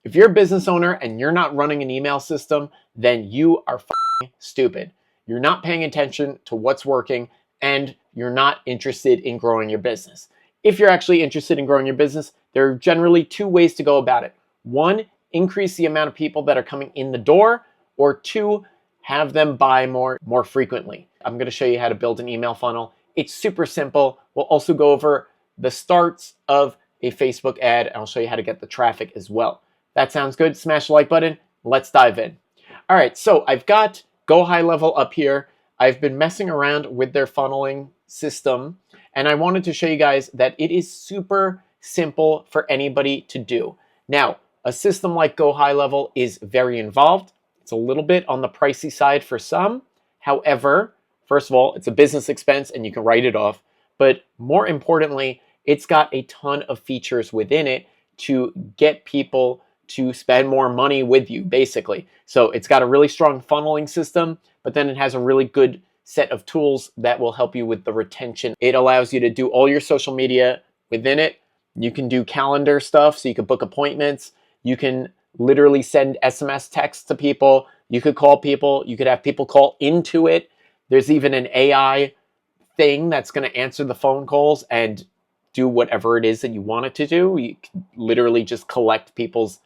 If you're a business owner and you're not running an email system, then you are stupid. You're not paying attention to what's working, and you're not interested in growing your business. If you're actually interested in growing your business, there are generally two ways to go about it. One, increase the amount of people that are coming in the door, or two, have them buy more frequently. I'm going to show you how to build an email funnel. It's super simple. We'll also go over the starts of a Facebook ad, and I'll show you how to get the traffic as well. That sounds good? Smash the like button. Let's dive in. All right, so I've got GoHighLevel up here. I've been messing around with their funneling system, and I wanted to show you guys that it is super simple for anybody to do. Now, a system like GoHighLevel is very involved. It's a little bit on the pricey side for some. However, first of all, it's a business expense and you can write it off. But more importantly, it's got a ton of features within it to get people to spend more money with you, basically. So it's got a really strong funneling system, but then it has a really good set of tools that will help you with the retention. It allows you to do all your social media within it. You can do calendar stuff, so you can book appointments. You can literally send SMS texts to people. You could call people. You could have people call into it. There's even an AI thing that's going to answer the phone calls and do whatever it is that you want it to do. You can literally just collect people's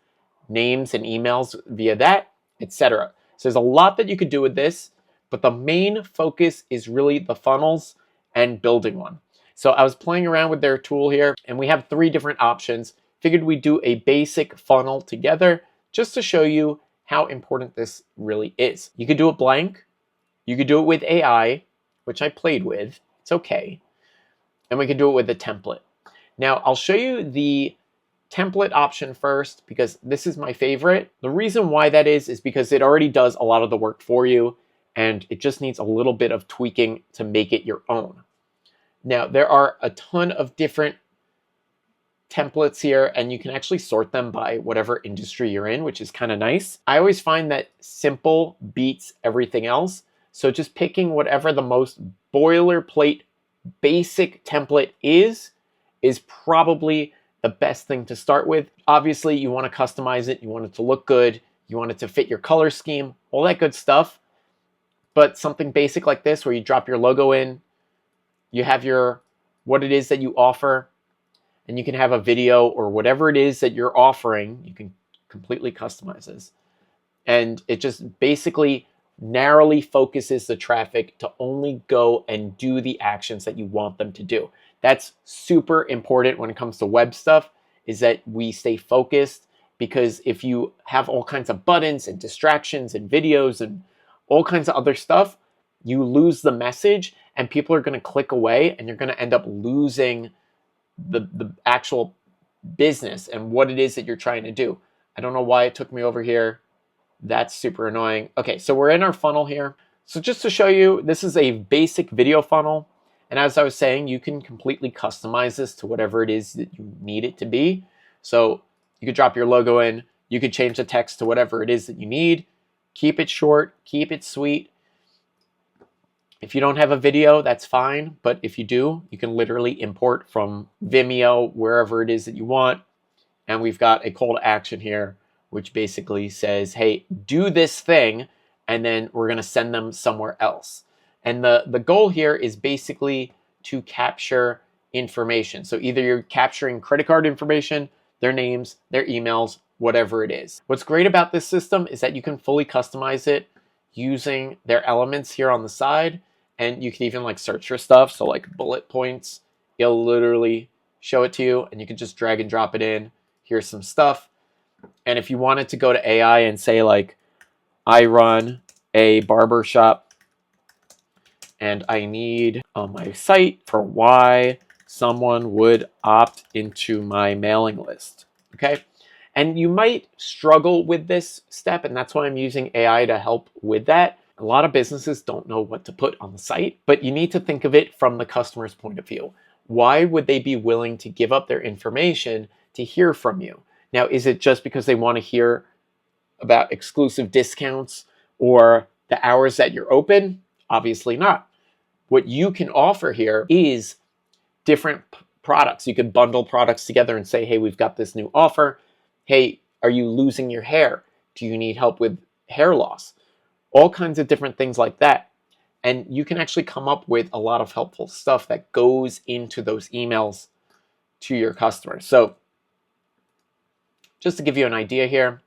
names and emails via that, etc. So there's a lot that you could do with this, but the main focus is really the funnels and building one. So I was playing around with their tool here, and we have 3 different options. Figured we'd do a basic funnel together just to show you how important this really is. You could do it blank. You could do it with AI, which I played with. It's okay. And we could do it with a template. Now, I'll show you the template option first because this is my favorite. The reason why that is because it already does a lot of the work for you, and it just needs a little bit of tweaking to make it your own. Now, there are a ton of different templates here, and you can actually sort them by whatever industry you're in, which is kind of nice. I always find that simple beats everything else. So just picking whatever the most boilerplate basic template is probably the best thing to start with. Obviously, you want to customize it. You want it to look good. You want it to fit your color scheme, all that good stuff. But something basic like this, where you drop your logo in, you have your what it is that you offer, and you can have a video or whatever it is that you're offering. You can completely customize this. And it just basically narrowly focuses the traffic to only go and do the actions that you want them to do. That's super important when it comes to web stuff, is that we stay focused, because if you have all kinds of buttons and distractions and videos and all kinds of other stuff, you lose the message and people are going to click away, and you're going to end up losing the actual business and what it is that you're trying to do. I don't know why it took me over here. That's super annoying. Okay, so we're in our funnel here. So just to show you, this is a basic video funnel. And as I was saying, you can completely customize this to whatever it is that you need it to be. So you could drop your logo in. You could change the text to whatever it is that you need. Keep it short. Keep it sweet. If you don't have a video, that's fine. But if you do, you can literally import from Vimeo, wherever it is that you want. And we've got a call to action here, which basically says, hey, do this thing, and then we're going to send them somewhere else. And the goal here is basically to capture information. So either you're capturing credit card information, their names, their emails, whatever it is. What's great about this system is that you can fully customize it using their elements here on the side. And you can even like search for stuff. So like bullet points, it'll literally show it to you, and you can just drag and drop it in. Here's some stuff. And if you wanted to go to AI and say like, I run a barber shop and I need on my site for why someone would opt into my mailing list, okay? And you might struggle with this step, and that's why I'm using AI to help with that. A lot of businesses don't know what to put on the site, but you need to think of it from the customer's point of view. Why would they be willing to give up their information to hear from you? Now, is it just because they want to hear about exclusive discounts or the hours that you're open? Obviously not. What you can offer here is different products. You could bundle products together and say, hey, we've got this new offer. Hey, Are you losing your hair? Do you need help with hair loss? All kinds of different things like that. And you can actually come up with a lot of helpful stuff that goes into those emails to your customers. So just to give you an idea here,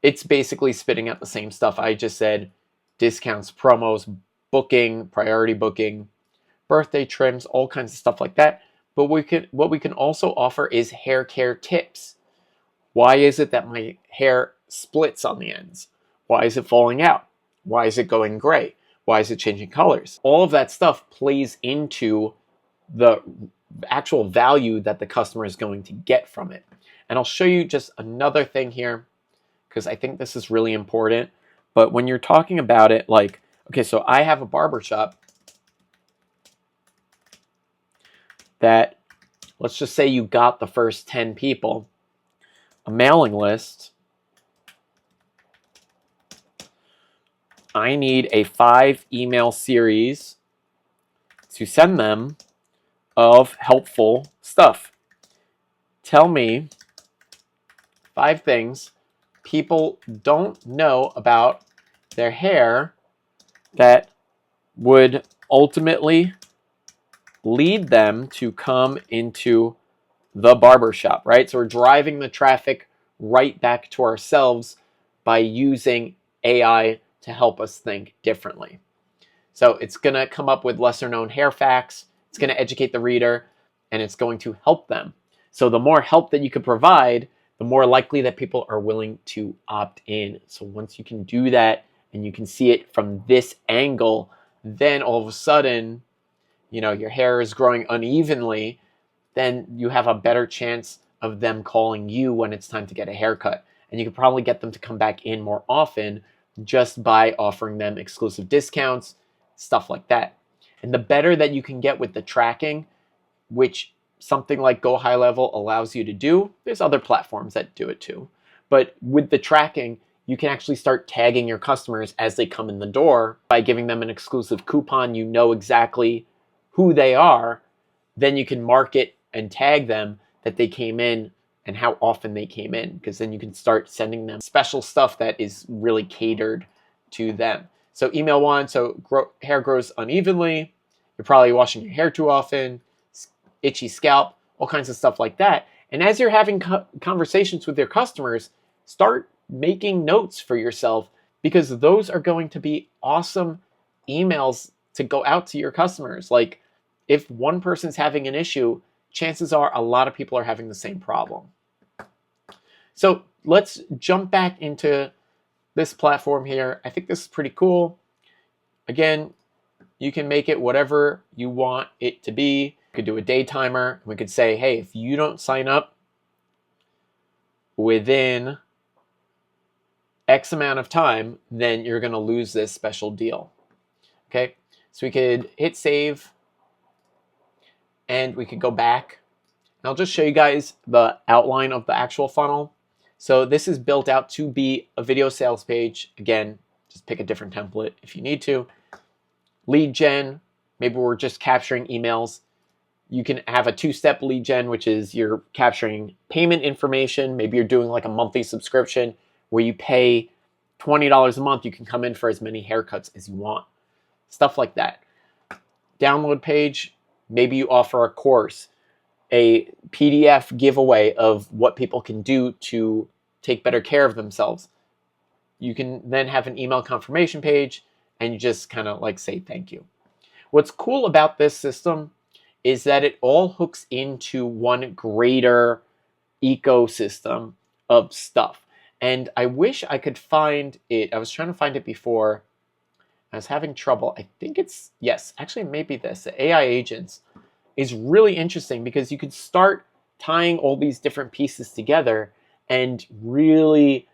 it's basically spitting out the same stuff I just said: discounts, promos, booking, priority booking, birthday trims, all kinds of stuff like that. But what we can also offer is hair care tips. Why is it that my hair splits on the ends? Why is it falling out? Why is it going gray? Why is it changing colors? All of that stuff plays into the actual value that the customer is going to get from it. And I'll show you just another thing here, because I think this is really important. But when you're talking about it, like, okay, so I have a barbershop that, let's just say you got the first 10 people, a mailing list. I need a 5 email series to send them of helpful stuff. Tell me 5 things people don't know about their hair that would ultimately lead them to come into the barbershop, right? So we're driving the traffic right back to ourselves by using AI to help us think differently. So it's going to come up with lesser known hair facts. It's going to educate the reader, and it's going to help them. So the more help that you can provide, the more likely that people are willing to opt in. So once you can do that and you can see it from this angle, then all of a sudden, your hair is growing unevenly, then you have a better chance of them calling you when it's time to get a haircut. And you can probably get them to come back in more often just by offering them exclusive discounts, stuff like that. And the better that you can get with the tracking, which something like GoHighLevel allows you to do, there's other platforms that do it too. But with the tracking, you can actually start tagging your customers as they come in the door by giving them an exclusive coupon. You know exactly who they are. Then you can market and tag them that they came in and how often they came in, because then you can start sending them special stuff that is really catered to them. So email 1, so hair grows unevenly, you're probably washing your hair too often, itchy scalp, all kinds of stuff like that. And as you're having conversations with your customers, start making notes for yourself, because those are going to be awesome emails to go out to your customers. Like, if one person's having an issue, chances are a lot of people are having the same problem. So let's jump back into this platform here. I think this is pretty cool. Again, you can make it whatever you want it to be. You could do a day timer. We could say, hey, if you don't sign up within X amount of time, then you're going to lose this special deal. Okay, so we could hit save, and we could go back. And I'll just show you guys the outline of the actual funnel. So this is built out to be a video sales page. Again, just pick a different template if you need to. Lead gen, maybe we're just capturing emails. You can have a 2-step lead gen, which is you're capturing payment information. Maybe you're doing like a monthly subscription where you pay $20 a month. You can come in for as many haircuts as you want. Stuff like that. Download page, maybe you offer a course, a PDF giveaway of what people can do to take better care of themselves. You can then have an email confirmation page, and you just kind of like say thank you. What's cool about this system is that it all hooks into one greater ecosystem of stuff. And I wish I could find it. I was trying to find it before. I was having trouble. I think it's, yes, actually maybe this, the AI agents is really interesting, because you could start tying all these different pieces together and really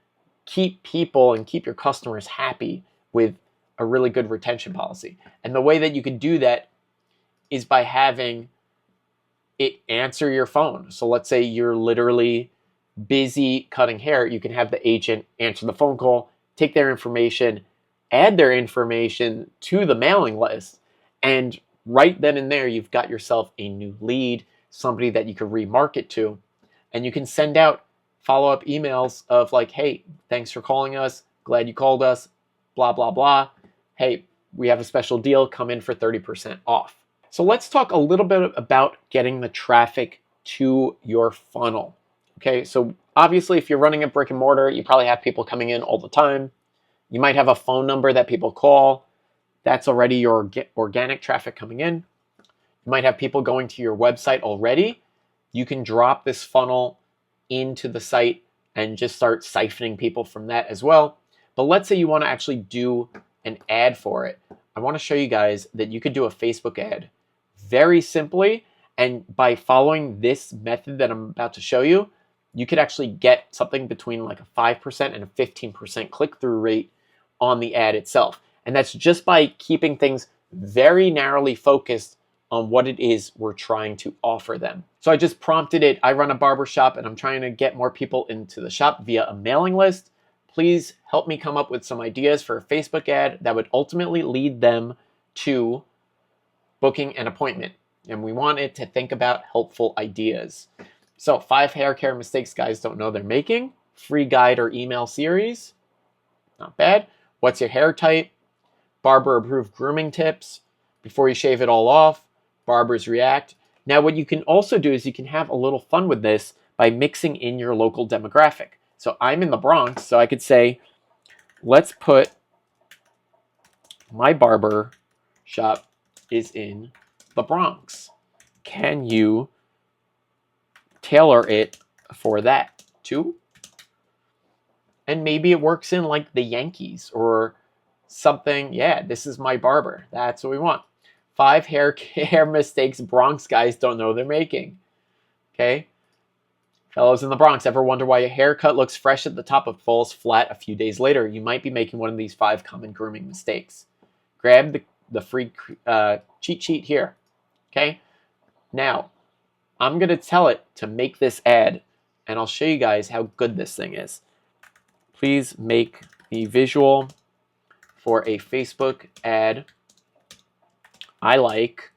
keep people and keep your customers happy with a really good retention policy. And the way that you can do that is by having it answer your phone. So let's say you're literally busy cutting hair. You can have the agent answer the phone call, take their information, add their information to the mailing list, and right then and there, you've got yourself a new lead, somebody that you can remarket to, and you can send out follow-up emails of like, hey, thanks for calling us. Glad you called us. Blah, blah, blah. Hey, we have a special deal. Come in for 30% off. So let's talk a little bit about getting the traffic to your funnel. Okay, so obviously if you're running a brick and mortar, you probably have people coming in all the time. You might have a phone number that people call. That's already your organic traffic coming in. You might have people going to your website already. You can drop this funnel into the site and just start siphoning people from that as well. But let's say you want to actually do an ad for it. I want to show you guys that you could do a Facebook ad very simply. And by following this method that I'm about to show you, you could actually get something between like a 5% and a 15% click-through rate on the ad itself. And that's just by keeping things very narrowly focused on what it is we're trying to offer them. So I just prompted it. I run a barbershop and I'm trying to get more people into the shop via a mailing list. Please help me come up with some ideas for a Facebook ad that would ultimately lead them to booking an appointment. And we want it to think about helpful ideas. So 5 hair care mistakes guys don't know they're making. Free guide or email series. Not bad. What's your hair type? Barber approved grooming tips. Before you shave it all off. Barbers react. Now what you can also do is you can have a little fun with this by mixing in your local demographic. So I'm in the Bronx, so I could say, let's put my barber shop is in the Bronx. Can you tailor it for that too? And maybe it works in like the Yankees or something. Yeah, this is my barber. That's what we want. 5 hair care mistakes Bronx guys don't know they're making. Okay. Fellows in the Bronx, ever wonder why a haircut looks fresh at the top but falls flat a few days later? You might be making one of these 5 common grooming mistakes. Grab the free cheat sheet here. Okay. Now, I'm going to tell it to make this ad, and I'll show you guys how good this thing is. Please make the visual for a Facebook ad. I like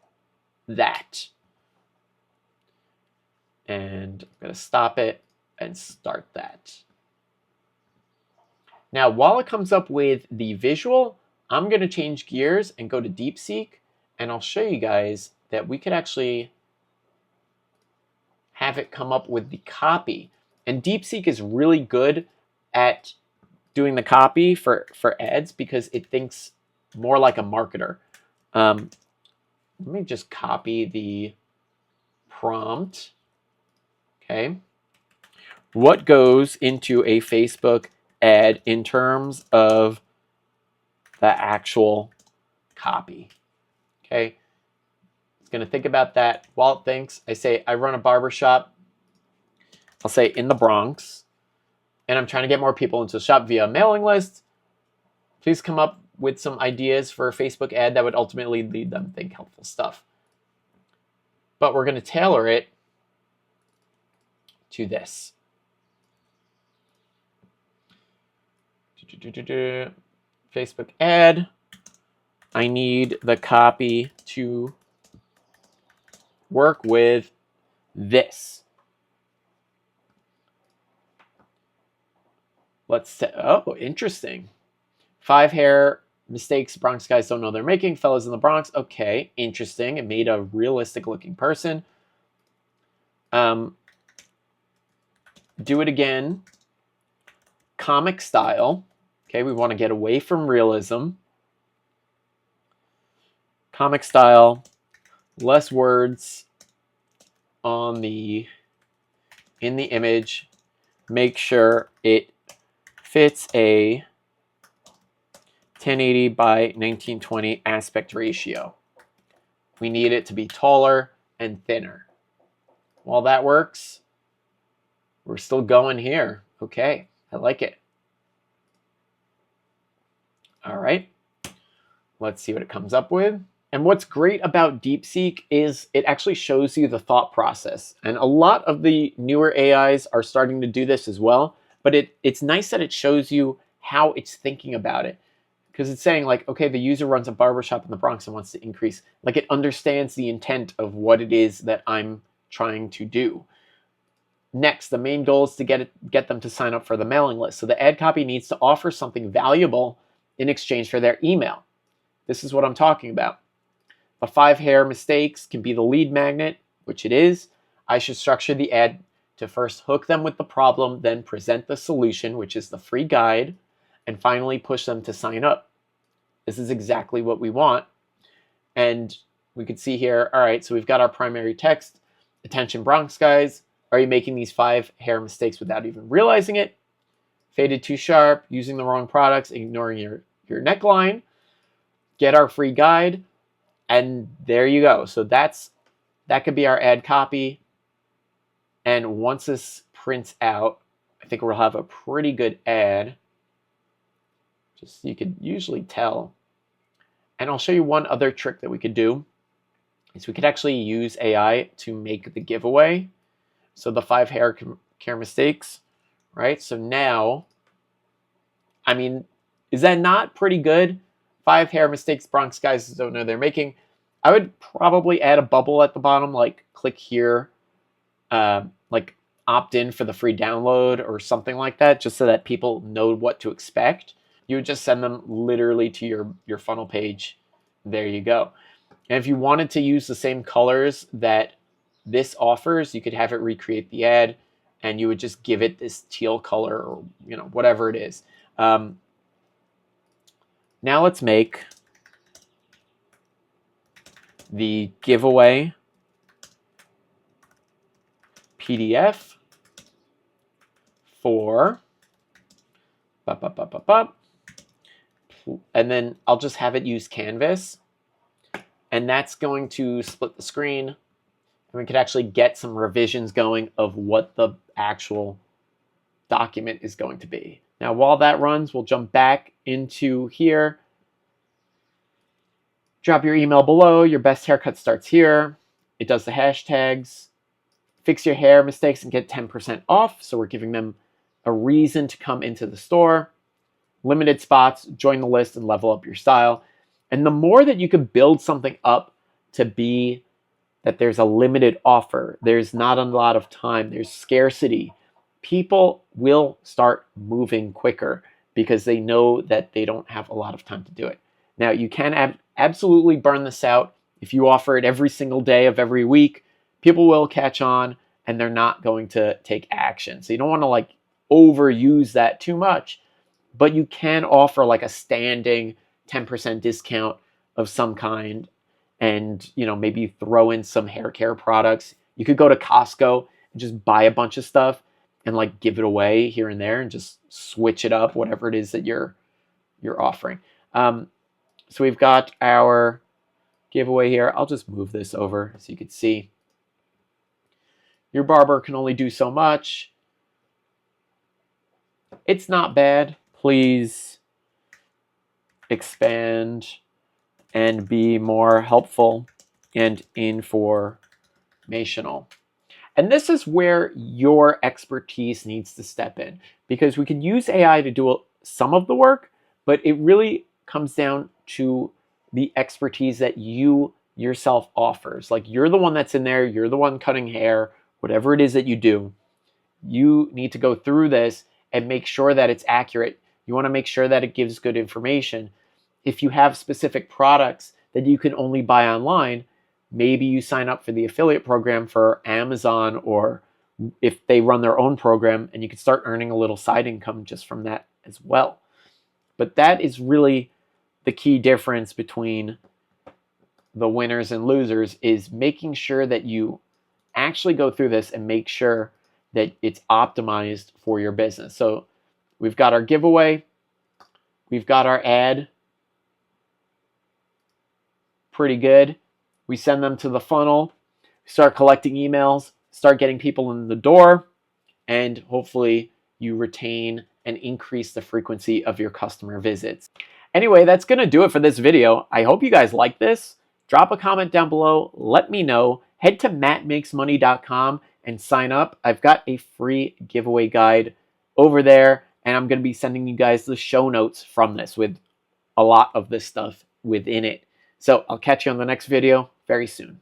that. And I'm going to stop it and start that. Now, while it comes up with the visual, I'm going to change gears and go to DeepSeek, and I'll show you guys that we could actually have it come up with the copy. And DeepSeek is really good at doing the copy for ads because it thinks more like a marketer. Let me just copy the prompt. Okay. What goes into a Facebook ad in terms of the actual copy? Okay. It's going to think about that. While it thinks, I say, I run a barbershop. I'll say in the Bronx. And I'm trying to get more people into the shop via a mailing list. Please come up with some ideas for a Facebook ad that would ultimately lead them to think helpful stuff. But we're going to tailor it to this. Facebook ad. I need the copy to work with this. Let's say, oh, interesting. 5 hair mistakes Bronx guys don't know they're making. Fellas in the Bronx. Okay, interesting. It made a realistic looking person. Do it again. Comic style. Okay, we want to get away from realism. Comic style. Less words on in the image. Make sure it fits a 1080 by 1920 aspect ratio. We need it to be taller and thinner. While that works, we're still going here. Okay, I like it. All right, let's see what it comes up with. And what's great about DeepSeek is it actually shows you the thought process. And a lot of the newer AIs are starting to do this as well. But it's nice that it shows you how it's thinking about it. Because it's saying like, okay, the user runs a barbershop in the Bronx and wants to increase. Like it understands the intent of what it is that I'm trying to do. Next, the main goal is to get them to sign up for the mailing list. So the ad copy needs to offer something valuable in exchange for their email. This is what I'm talking about. The 5 hair mistakes can be the lead magnet, which it is. I should structure the ad to first hook them with the problem, then present the solution, which is the free guide, and finally push them to sign up. This is exactly what we want. And we could see here, all right, so we've got our primary text. Attention Bronx guys, are you making these 5 hair mistakes without even realizing it? Faded too sharp, using the wrong products, ignoring your neckline. Get our free guide, and there you go. So that could be our ad copy. And once this prints out, I think we'll have a pretty good ad. Just you could usually tell. And I'll show you one other trick that we could do. Is we could actually use AI to make the giveaway. So the 5 hair care mistakes, right? So now, I mean, is that not pretty good? 5 hair mistakes Bronx guys don't know they're making. I would probably add a bubble at the bottom, like click here, like opt in for the free download or something like that, just so that people know what to expect. You would just send them literally to your funnel page. There you go. And if you wanted to use the same colors that this offers, you could have it recreate the ad, and you would just give it this teal color, or whatever it is. Now let's make the giveaway PDF for and then I'll just have it use Canvas, and that's going to split the screen, and we could actually get some revisions going of what the actual document is going to be. Now, while that runs, we'll jump back into here. Drop your email below. Your best haircut starts here. It does the hashtags. Fix your hair mistakes and get 10% off. So we're giving them a reason to come into the store. Limited spots, join the list and level up your style. And the more that you can build something up to be that there's a limited offer, there's not a lot of time, there's scarcity, people will start moving quicker because they know that they don't have a lot of time to do it. Now, you can absolutely burn this out. If you offer it every single day of every week, people will catch on and they're not going to take action. So you don't want to like overuse that too much, but you can offer like a standing 10% discount of some kind, and maybe throw in some hair care products. You could go to Costco and just buy a bunch of stuff and like give it away here and there and just switch it up, whatever it is that you're offering. So we've got our giveaway here. I'll just move this over so you can see. Your barber can only do so much. It's not bad. Please expand and be more helpful and informational. And this is where your expertise needs to step in, because we can use AI to do some of the work, but it really comes down to the expertise that you yourself offers. Like, you're the one that's in there, you're the one cutting hair, whatever it is that you do, you need to go through this and make sure that it's accurate. You want to make sure that it gives good information. If you have specific products that you can only buy online, maybe you sign up for the affiliate program for Amazon, or if they run their own program, and you can start earning a little side income just from that as well. But that is really the key difference between the winners and losers, is making sure that you actually go through this and make sure that it's optimized for your business. So we've got our giveaway, we've got our ad, pretty good. We send them to the funnel, start collecting emails, start getting people in the door, and hopefully you retain and increase the frequency of your customer visits. Anyway, that's going to do it for this video. I hope you guys like this. Drop a comment down below. Let me know. Head to mattmakesmoney.com and sign up. I've got a free giveaway guide over there, and I'm going to be sending you guys the show notes from this with a lot of this stuff within it. So I'll catch you on the next video very soon.